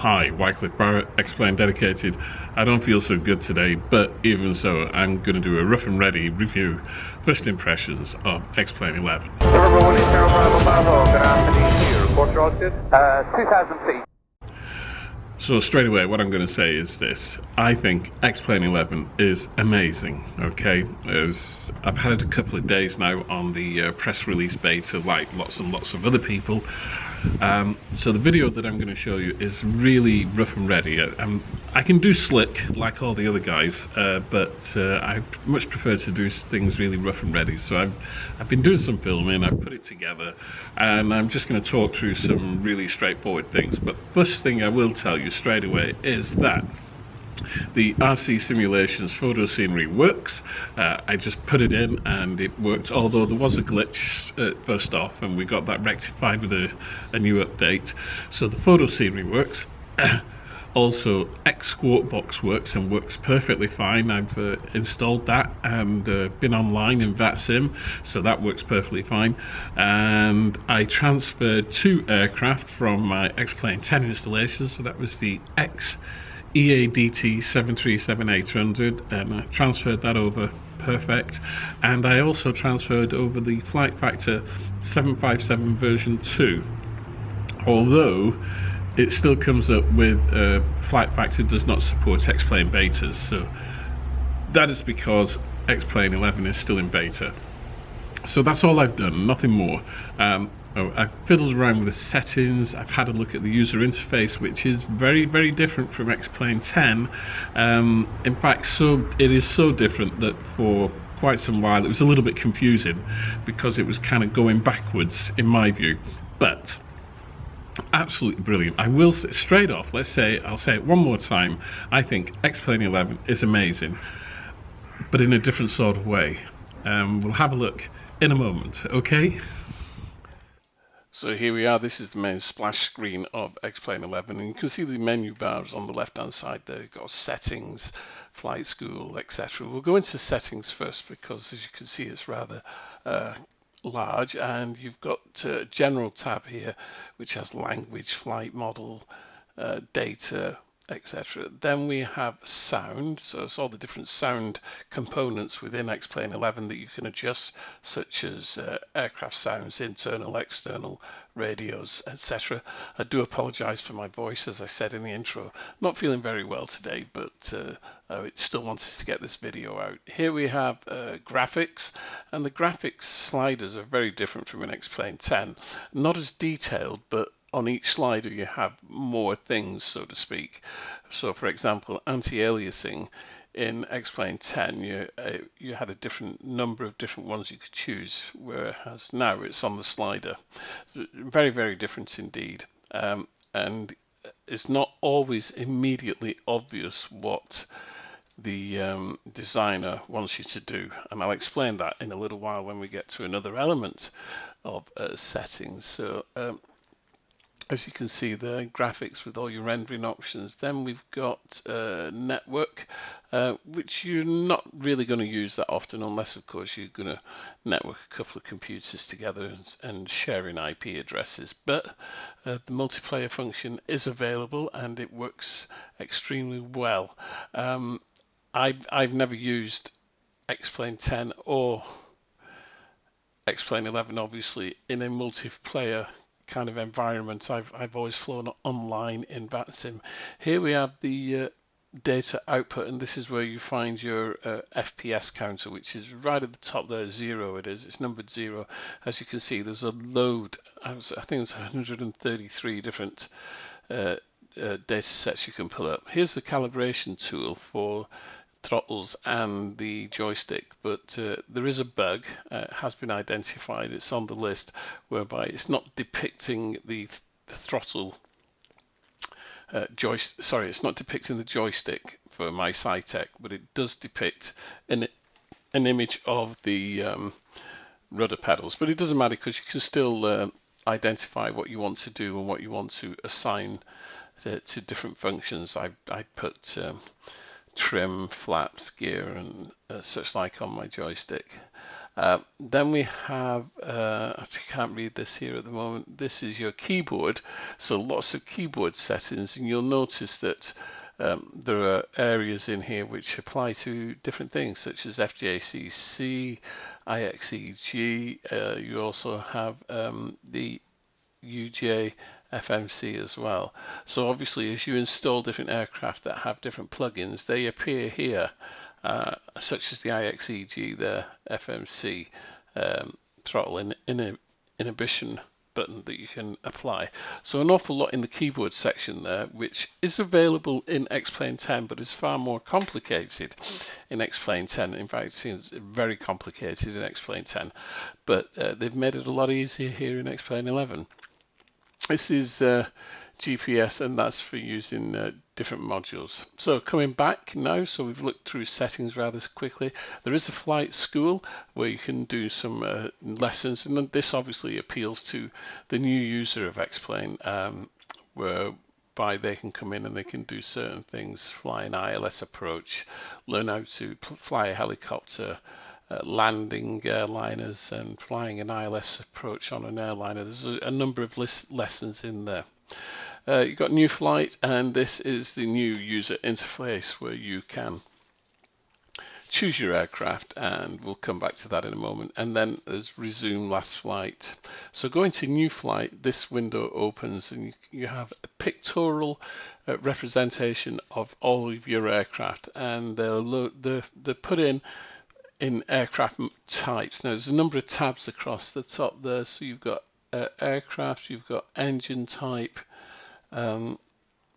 Hi, Wycliffe Barrett, XPlane dedicated. I don't feel so good today, but even so, I'm going to do a rough and ready review, first impressions of XPlane 11. November 1 East Tower Bravo Bravo, good afternoon to you. Report your altitude? 2,000 feet. So straight away, what I'm going to say is this. I think XPlane 11 is amazing, okay? I've had it a couple of days now on the press release beta, like lots and lots of other people. So the video that I'm going to show you is really rough and ready. I can do slick like all the other guys, but I much prefer to do things really rough and ready. So I've been doing some filming, I've put it together, and I'm just going to talk through some really straightforward things. But first thing I will tell you straight away is that the RC Simulations photo scenery works. I just put it in and it worked, although there was a glitch first off, and we got that rectified with a new update. So the photo scenery works. Also, X-Squawk works and works perfectly fine. I've installed that and been online in VATSIM, so that works perfectly fine. And I transferred 2 aircraft from my XPlane 10 installation, so that was the EADT 737-800, and I transferred that over perfect. And I also transferred over the Flight Factor 757 version 2, although it still comes up with Flight Factor does not support XPlane betas, so that is because XPlane 11 is still in beta. So that's all I've done, nothing more. I've fiddled around with the settings. I've had a look at the user interface, which is very, very different from XPlane 10. In fact, it is so different that for quite some while it was a little bit confusing because it was kind of going backwards in my view. But absolutely brilliant. I will say straight off, I'll say it one more time. I think XPlane 11 is amazing, but in a different sort of way. We'll have a look in a moment, okay? So here we are. This is the main splash screen of XPlane 11, and you can see the menu bars on the left hand side there. You've got settings, flight school, etc. We'll go into settings first because, as you can see, it's rather large, and you've got a general tab here which has language, flight model, data, etc. Then we have sound, so it's all the different sound components within XPlane 11 that you can adjust, such as aircraft sounds, internal, external, radios, etc. I do apologize for my voice, as I said in the intro. Not feeling very well today, but I still wanted to get this video out. Here we have graphics, and the graphics sliders are very different from an XPlane 10. Not as detailed, but on each slider you have more things, so to speak. So for example, anti-aliasing in XPlane 10, you had a different number of different ones you could choose, whereas now it's on the slider. So very, very different indeed. And it's not always immediately obvious what the designer wants you to do, and I'll explain that in a little while when we get to another element of settings. So as you can see there, graphics with all your rendering options. Then we've got network, which you're not really going to use that often, unless of course you're going to network a couple of computers together and sharing IP addresses. But the multiplayer function is available and it works extremely well. I've never used XPlane 10 or XPlane 11 obviously in a multiplayer kind of environment. I've always flown online in VATSIM. Here we have the data output, and this is where you find your FPS counter, which is right at the top there. 0 it is, it's numbered 0. As you can see, there's a load, I think there's 133 different data sets you can pull up. Here's the calibration tool for throttles and the joystick, but there is a bug, has been identified, it's on the list, whereby it's not depicting the throttle it's not depicting the joystick for my SciTech, but it does depict an image of the rudder pedals. But it doesn't matter because you can still identify what you want to do and what you want to assign to different functions. I put trim, flaps, gear, and such like on my joystick. Then we have, I can't read this here at the moment, this is your keyboard, so lots of keyboard settings, and you'll notice that there are areas in here which apply to different things such as FJCC, IXEG. You also have the UJ FMC as well. So obviously as you install different aircraft that have different plugins, they appear here, such as the IXEG, the FMC throttle inhibition button that you can apply. So an awful lot in the keyboard section there, which is available in XPlane 10, but is far more complicated in XPlane 10. In fact, it seems very complicated in XPlane 10, but they've made it a lot easier here in XPlane 11. This is GPS, and that's for using different modules. So coming back now, so we've looked through settings rather quickly. There is a flight school where you can do some lessons, and this obviously appeals to the new user of XPlane, whereby they can come in and they can do certain things, fly an ILS approach, learn how to fly a helicopter, landing airliners and flying an ILS approach on an airliner. There's a number of lessons in there. You've got new flight, and this is the new user interface where you can choose your aircraft, and we'll come back to that in a moment. And then there's resume last flight. So going to new flight, this window opens and you have a pictorial representation of all of your aircraft, and they're put in aircraft types. Now there's a number of tabs across the top there, so you've got aircraft, you've got engine type,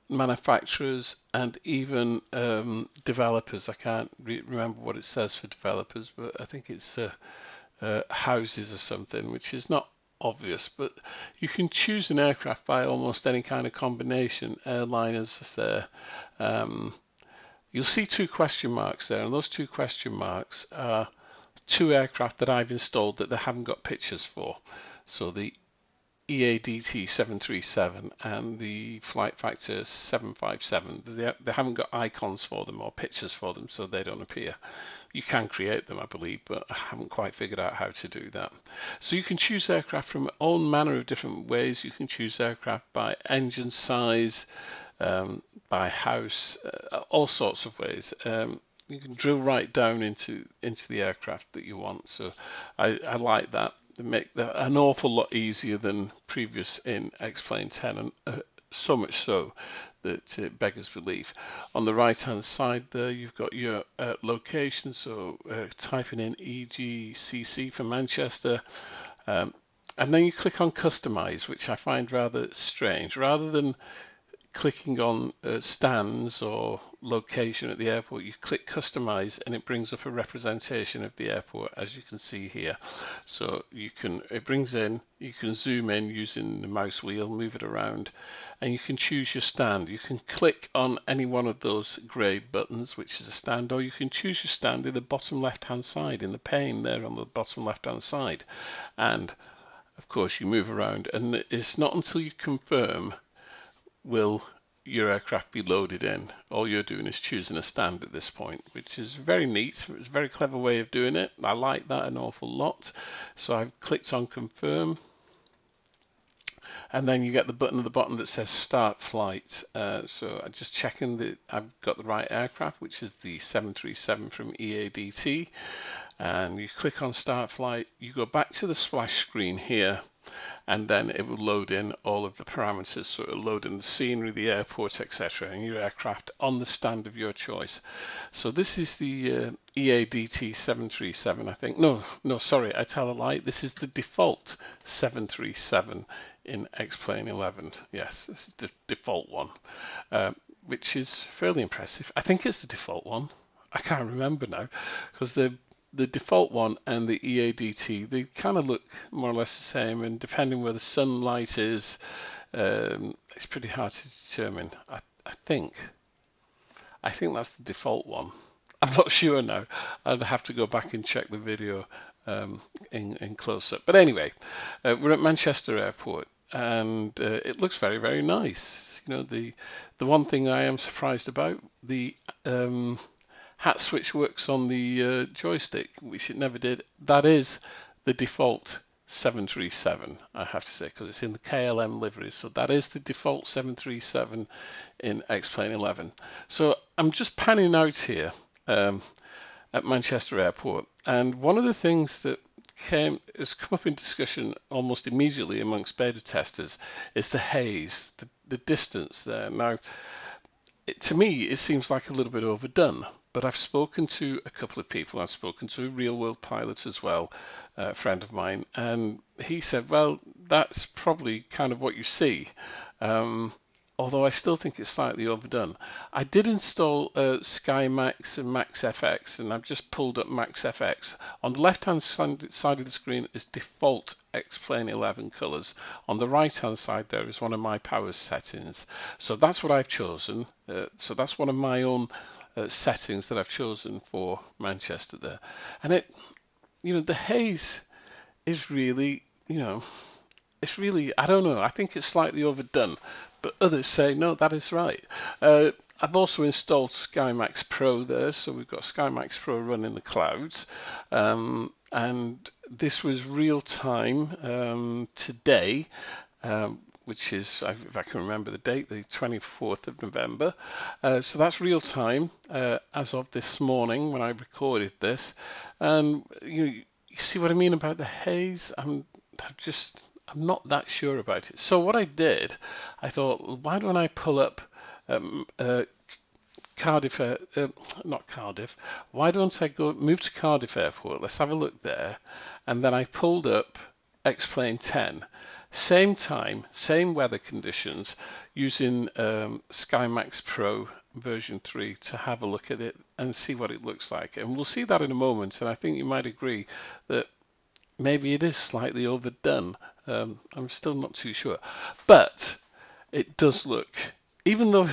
manufacturers, and even developers. I can't remember what it says for developers, but I think it's houses or something, which is not obvious, but you can choose an aircraft by almost any kind of combination. Airliners is there. You'll see two question marks there, and those two question marks are two aircraft that I've installed that they haven't got pictures for. So the EADT 737 and the Flight Factor 757. They haven't got icons for them or pictures for them, so they don't appear. You can create them, I believe, but I haven't quite figured out how to do that. So you can choose aircraft from all manner of different ways. You can choose aircraft by engine size, by house, all sorts of ways. You can drill right down into the aircraft that you want. So I like that. They make that an awful lot easier than previous in XPlane 10, and so much so that it beggars belief. On the right hand side there, you've got your location, so typing in EGCC for Manchester, and then you click on customize, which I find rather strange. Rather than clicking on stands or location at the airport, you click customize and it brings up a representation of the airport, as you can see here. So it brings in, you can zoom in using the mouse wheel, move it around, and you can choose your stand. You can click on any one of those grey buttons, which is a stand, or you can choose your stand in the bottom left hand side, in the pane there on the bottom left hand side. And of course you move around, and it's not until you confirm will your aircraft be loaded in. All you're doing is choosing a stand at this point, which is very neat. It's a very clever way of doing it. I like that an awful lot. So I've clicked on confirm, and then you get the button at the bottom that says start flight. So I'm just checking that I've got the right aircraft, which is the 737 from EADT, and you click on start flight. You go back to the splash screen here, and then it will load in all of the parameters. So it will load in the scenery, the airport, etc., and your aircraft on the stand of your choice. So this is the EADT 737, I think. No, sorry, I tell a lie. This is the default 737 in XPlane 11. Yes, this is the default one, which is fairly impressive. I think it's the default one. I can't remember now, because the default one and the EADT, they kind of look more or less the same, and depending where the sunlight is, it's pretty hard to determine. I think that's the default one. I'm not sure now. I'd have to go back and check the video in close up. But anyway, we're at Manchester Airport, and it looks very, very nice. You know, the one thing I am surprised about, the hat switch works on the joystick, which it never did. That is the default 737, I have to say, because it's in the KLM livery. So that is the default 737 in XPlane 11. So I'm just panning out here at Manchester Airport, and one of the things that has come up in discussion almost immediately amongst beta testers is the haze, the distance there. Now, to me, it seems like a little bit overdone. But I've spoken to a couple of people. I've spoken to a real-world pilot as well, a friend of mine, and he said, well, that's probably kind of what you see. Although I still think it's slightly overdone. I did install Sky Max and Max FX, and I've just pulled up Max FX. On the left-hand side of the screen is default XPlane 11 colors. On the right-hand side there is one of my power settings. So that's what I've chosen. So that's one of my own settings that I've chosen for Manchester there. And the haze is really, it's really, I don't know, I think it's slightly overdone, but others say, no, that is right. I've also installed SkyMax Pro there, so we've got SkyMax Pro running the clouds. And this was real time today, which is, if I can remember the date, the 24th of November. So that's real time as of this morning when I recorded this. And you see what I mean about the haze? I'm not that sure about it. So what I did, I thought, why don't I pull up Cardiff, not Cardiff, why don't I move to Cardiff Airport? Let's have a look there. And then I pulled up XPlane 10. Same time, same weather conditions, using SkyMax Pro version 3 to have a look at it and see what it looks like. And we'll see that in a moment. And I think you might agree that maybe it is slightly overdone. I'm still not too sure, but it does look, even though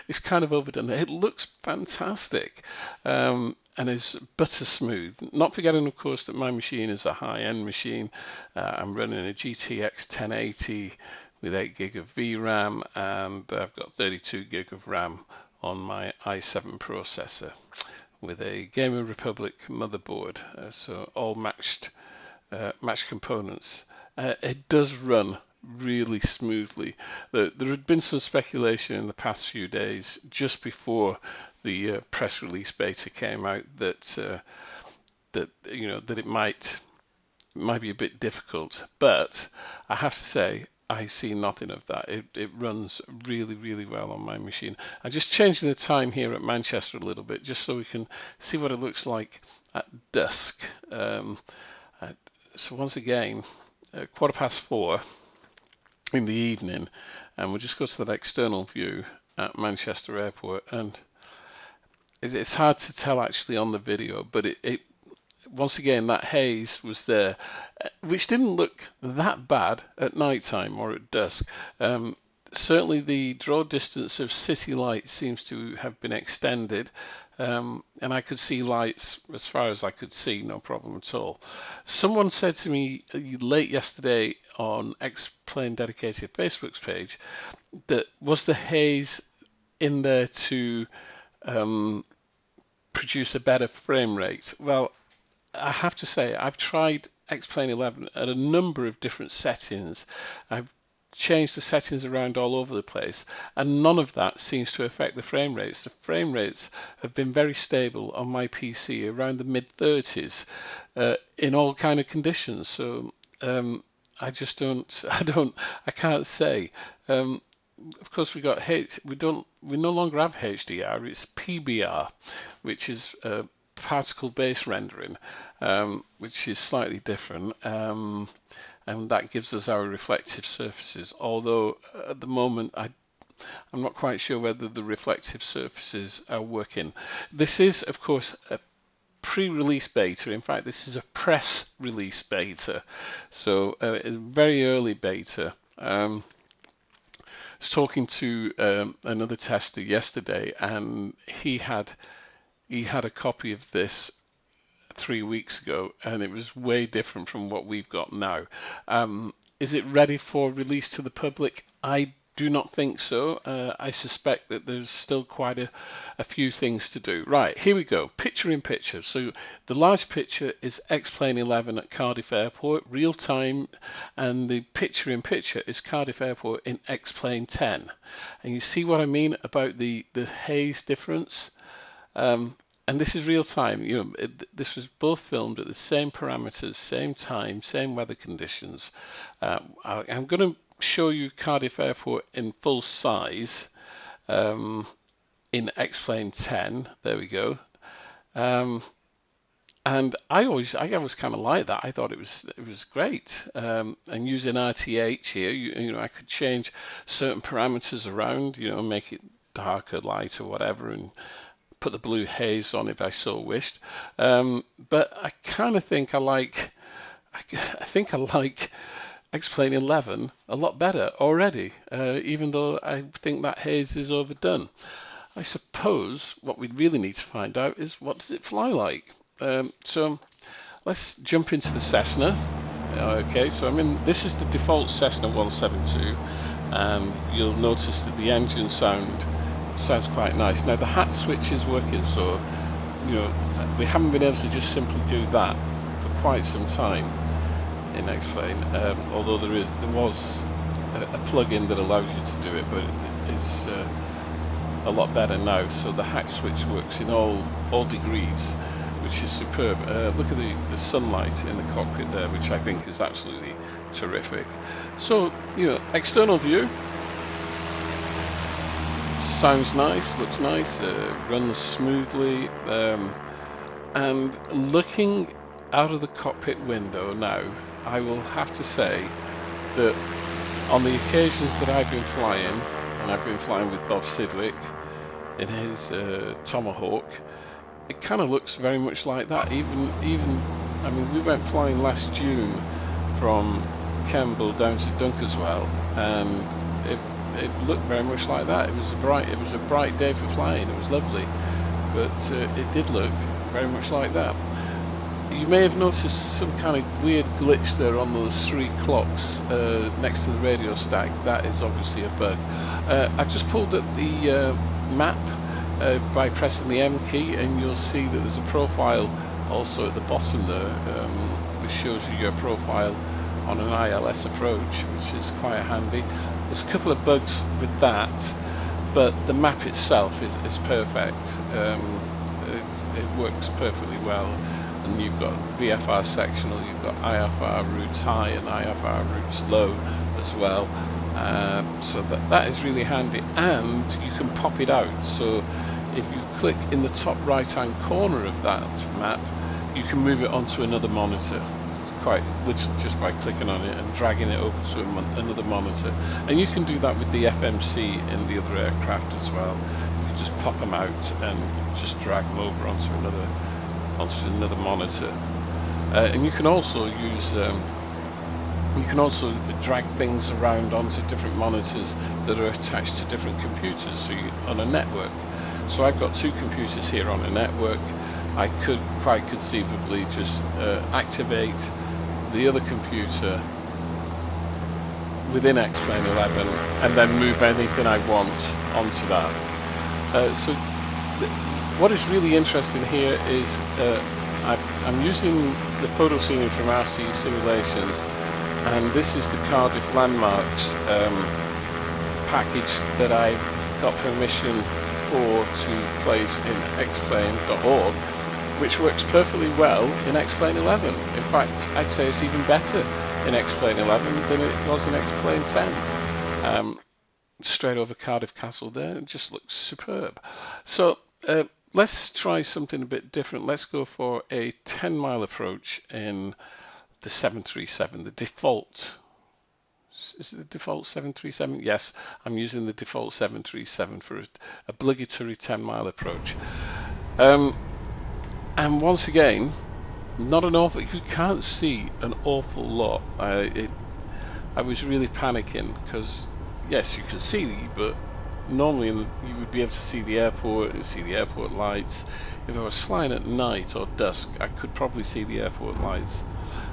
it's kind of overdone, it looks fantastic and is butter smooth. Not forgetting, of course, that my machine is a high-end machine. I'm running a GTX 1080 with 8 gig of VRAM, and I've got 32 gig of RAM on my i7 processor with a Gamer Republic motherboard, so all matched components. It does run really smoothly. There had been some speculation in the past few days, just before the press release beta came out, that it might be a bit difficult. But I have to say, I see nothing of that. It runs really, really well on my machine. I'm just changing the time here at Manchester a little bit, just so we can see what it looks like at dusk. So once again, 4:15 in the evening, and we'll just go to that external view at Manchester Airport, and it's hard to tell actually on the video, but it once again, that haze was there, which didn't look that bad at night time or at dusk. Certainly the draw distance of city lights seems to have been extended, and I could see lights as far as I could see, no problem at all. Someone said to me late yesterday on XPlane Dedicated Facebook's page that was the haze in there to produce a better frame rate. Well, I have to say, I've tried XPlane 11 at a number of different settings. I've changed the settings around all over the place, and none of that seems to affect the frame rates. The frame rates have been very stable on my PC, around the mid-30s, in all kind of conditions. So I just I can't say. Of course, we no longer have HDR. It's PBR, which is particle-based rendering, which is slightly different, and that gives us our reflective surfaces. Although at the moment, I'm not quite sure whether the reflective surfaces are working. This is, of course, a pre-release beta. In fact, this is a press release beta, so a very early beta. I was talking to another tester yesterday, and he had a copy of this 3 weeks ago, and it was way different from what we've got now. Is it ready for release to the public? I do not think so. I suspect that there's still quite a few things to do. Right, here we go. Picture in picture. So the large picture is X-Plane 11 at Cardiff Airport, real time, and the picture in picture is Cardiff Airport in X-Plane 10. And you see what I mean about the haze difference? And this is real time. This was both filmed at the same parameters, same time, same weather conditions. I'm going to show you Cardiff Airport in full size in X-Plane 10. There we go. And I always kind of liked that. I thought it was great. And using RTH here, I could change certain parameters around, make it darker, lighter, whatever, and put the blue haze on if I so wished. But I kind of think I like X-Plane 11 a lot better already, even though I think that haze is overdone. I suppose what we really need to find out is, what does it fly like? So let's jump into the Cessna. Okay, so this is the default Cessna 172, and you'll notice that the engine sounds quite nice. Now the hat switch is working, so we haven't been able to just simply do that for quite some time in X-Plane, although there was a plug-in that allows you to do it, but it's a lot better now. So the hat switch works in all degrees, which is superb. Look at the sunlight in the cockpit there, which I think is absolutely terrific. So external view sounds nice, looks nice, runs smoothly, and looking out of the cockpit window now, I will have to say that on the occasions that I've been flying, and I've been flying with Bob Sidwick in his Tomahawk, it kind of looks very much like that. Even we went flying last June from Kemble down to Dunkeswell, and it looked very much like that. It was a bright day for flying. It was lovely, but it did look very much like that. You may have noticed some kind of weird glitch there on those 3 clocks next to the radio stack. That is obviously a bug. I've just pulled up the map by pressing the M key, and you'll see that there's a profile also at the bottom there, which shows you your profile on an ILS approach, which is quite handy. There's a couple of bugs with that, but the map itself is perfect. It works perfectly well, and you've got VFR sectional, you've got IFR routes high and IFR routes low as well. So that is really handy, and you can pop it out. So if you click in the top right hand corner of that map, you can move it onto another monitor, quite literally just by clicking on it and dragging it over to another monitor. And you can do that with the FMC in the other aircraft as well. You can just pop them out and just drag them over onto another monitor. And you can also use drag things around onto different monitors that are attached to different computers, so on a network. So I've got 2 computers here on a network. I could quite conceivably just activate the other computer within X-Plane 11 and then move anything I want onto that. So what is really interesting here is I'm using the photo scenery from RC Simulations, and this is the Cardiff Landmarks package that I got permission to place in xplane.org, which works perfectly well in X-Plane 11. In fact, I'd say it's even better in X-Plane 11 than it was in X-Plane 10. Straight over Cardiff Castle there, it just looks superb. So let's try something a bit different. Let's go for a 10-mile approach in the 737, the default. Is it the default 737? Yes, I'm using the default 737 for an obligatory 10-mile approach. And once again, not an awful. You can't see an awful lot. I was really panicking because yes, you can see, but normally you would be able to see the airport lights. If I was flying at night or dusk, I could probably see the airport lights.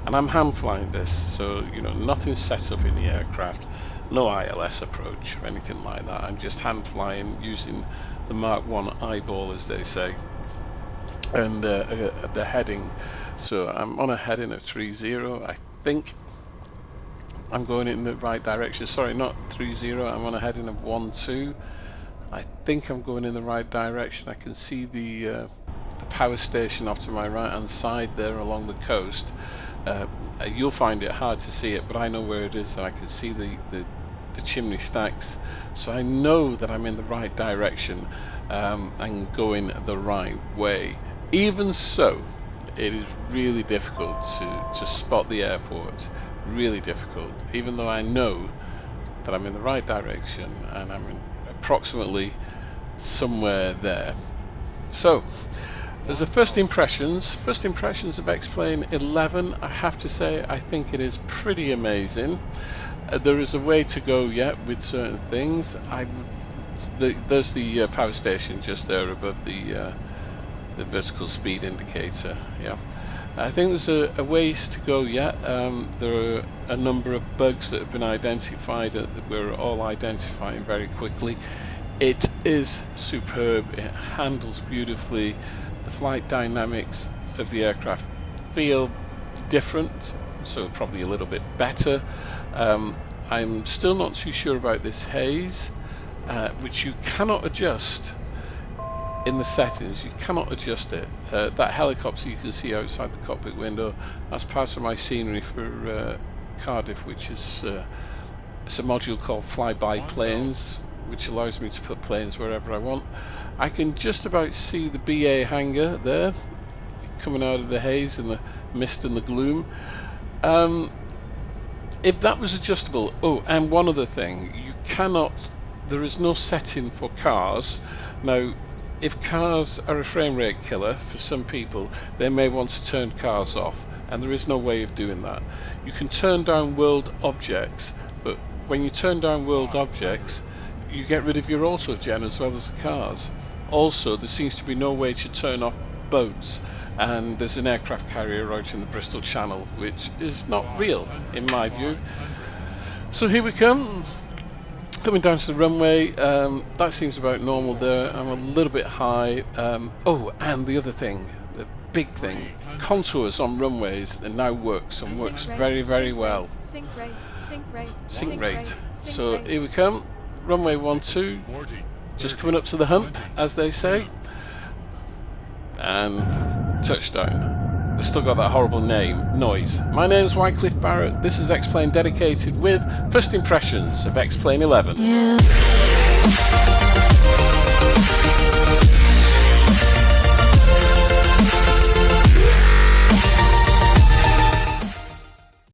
And I'm hand flying this, so you know, nothing's set up in the aircraft, no ILS approach or anything like that. I'm just hand flying using the Mark 1 eyeball, as they say, and the heading. So I'm on a heading of 30. I think I'm going in the right direction. Sorry, not 30. I'm on a heading of 12. I think I'm going in the right direction. I can see the power station off to my right hand side there along the coast. You'll find it hard to see it, but I know where it is, and I can see the chimney stacks, so I know that I'm in the right direction and going the right way. Even so, it is really difficult to spot the airport, really difficult, even though I know that I'm in the right direction and I'm in approximately somewhere there. So there's the first impressions of X-Plane 11. I have to say, I think it is pretty amazing. There is a way to go yet with certain things. There's the power station just there above the vertical speed indicator. Yeah, I think there's a ways to go yet. There are a number of bugs that have been identified that we're all identifying very quickly. It is superb. It handles beautifully. The flight dynamics of the aircraft feel different, so probably a little bit better. I'm still not too sure about this haze, which you cannot adjust in the settings. You cannot adjust it. That helicopter you can see outside the cockpit window, that's part of my scenery for Cardiff, which is it's a module called Fly-by Planes, which allows me to put planes wherever I want. I can just about see the BA hangar there coming out of the haze and the mist and the gloom. If that was adjustable. Oh, and one other thing, you cannot, there is no setting for cars. Now, if cars are a frame rate killer for some people, they may want to turn cars off, and there is no way of doing that. You can turn down world objects, but when you turn down world objects, you get rid of your autogen as well as the cars. Also, there seems to be no way to turn off boats, and there's an aircraft carrier out in the Bristol Channel, which is not real in my view. So here we come, coming down to the runway. That seems about normal there. I'm a little bit high. Oh, and the other thing, the big thing, contours on runways now works, and works very, very well. Sync rate. So here we come, runway 12, just coming up to the hump, as they say, and touchdown. They've still got that horrible noise. My name is Wycliffe Barrett. This is X-Plane Dedicated with first impressions of X-Plane 11. Yeah.